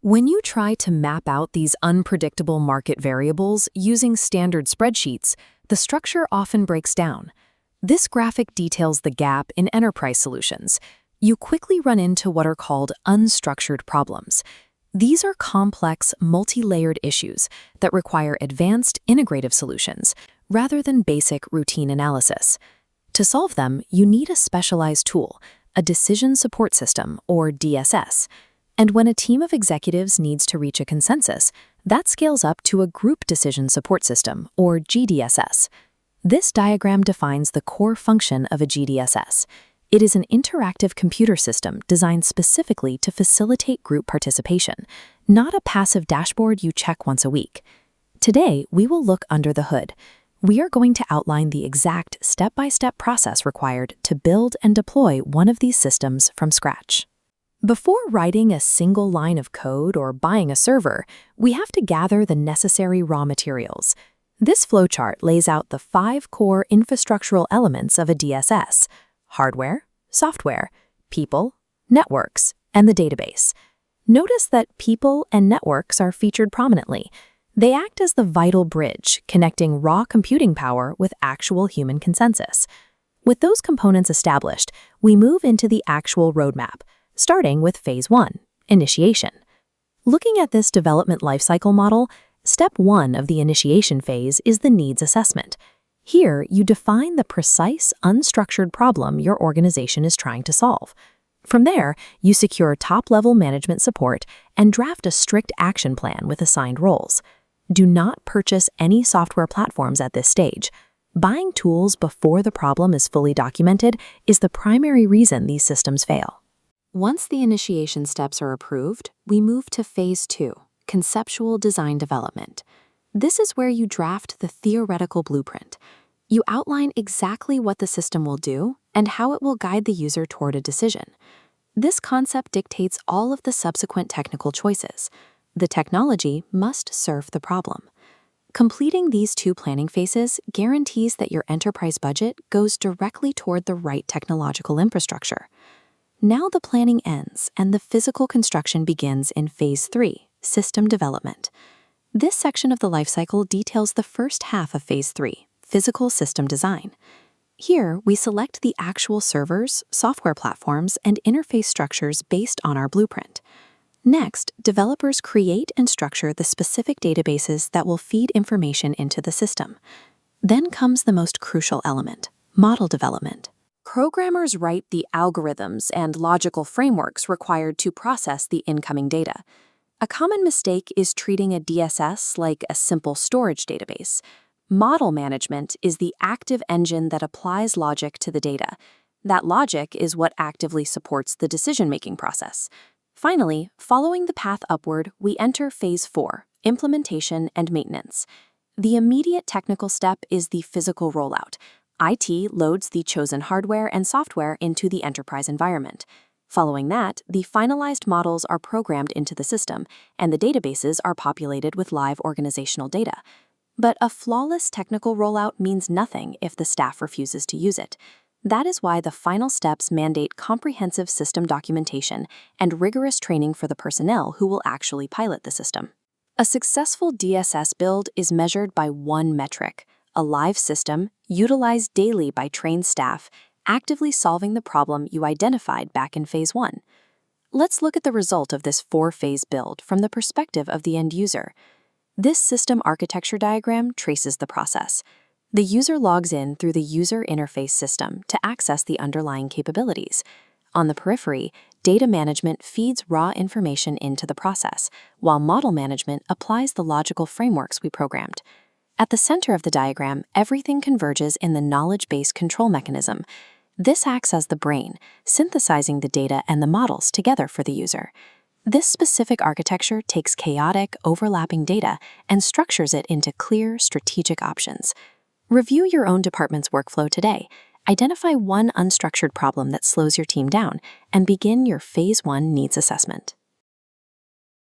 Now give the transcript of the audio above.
When you try to map out these unpredictable market variables using standard spreadsheets, the structure often breaks down. This graphic details the gap in enterprise solutions. You quickly run into what are called unstructured problems. These are complex, multi-layered issues that require advanced integrative solutions rather than basic routine analysis. To solve them, you need a specialized tool, a decision support system, or DSS. And when a team of executives needs to reach a consensus, that scales up to a group decision support system, or GDSS. This diagram defines the core function of a GDSS. It is an interactive computer system designed specifically to facilitate group participation, not a passive dashboard you check once a week. Today, we will look under the hood. We are going to outline the exact step-by-step process required to build and deploy one of these systems from scratch. Before writing a single line of code or buying a server, we have to gather the necessary raw materials. This flowchart lays out the 5 core infrastructural elements of a DSS: hardware, software, people, networks, and the database. Notice that people and networks are featured prominently. They act as the vital bridge connecting raw computing power with actual human consensus. With those components established, we move into the actual roadmap, starting with Phase 1, initiation. Looking at this development lifecycle model, Step 1 of the initiation phase is the needs assessment. Here, you define the precise, unstructured problem your organization is trying to solve. From there, you secure top-level management support and draft a strict action plan with assigned roles. Do not purchase any software platforms at this stage. Buying tools before the problem is fully documented is the primary reason these systems fail. Once the initiation steps are approved, we move to Phase 2, conceptual design development. This is where you draft the theoretical blueprint. You outline exactly what the system will do and how it will guide the user toward a decision. This concept dictates all of the subsequent technical choices. The technology must serve the problem. Completing these 2 planning phases guarantees that your enterprise budget goes directly toward the right technological infrastructure. Now the planning ends and the physical construction begins in Phase 3, system development. This section of the lifecycle details the first half of Phase 3, physical system design. Here, we select the actual servers, software platforms, and interface structures based on our blueprint. Next, developers create and structure the specific databases that will feed information into the system. Then comes the most crucial element, model development. Programmers write the algorithms and logical frameworks required to process the incoming data. A common mistake is treating a DSS like a simple storage database. Model management is the active engine that applies logic to the data. That logic is what actively supports the decision-making process. Finally, following the path upward, we enter Phase 4, implementation and maintenance. The immediate technical step is the physical rollout. IT loads the chosen hardware and software into the enterprise environment. Following that, the finalized models are programmed into the system, and the databases are populated with live organizational data. But a flawless technical rollout means nothing if the staff refuses to use it. That is why the final steps mandate comprehensive system documentation and rigorous training for the personnel who will actually pilot the system. A successful DSS build is measured by one metric: a live system, utilized daily by trained staff, actively solving the problem you identified back in Phase 1. Let's look at the result of this 4-phase build from the perspective of the end user. This system architecture diagram traces the process. The user logs in through the user interface system to access the underlying capabilities. On the periphery, data management feeds raw information into the process, while model management applies the logical frameworks we programmed. At the center of the diagram, everything converges in the knowledge-based control mechanism. This acts as the brain, synthesizing the data and the models together for the user. This specific architecture takes chaotic, overlapping data and structures it into clear, strategic options. Review your own department's workflow today. Identify one unstructured problem that slows your team down and begin your Phase 1 needs assessment.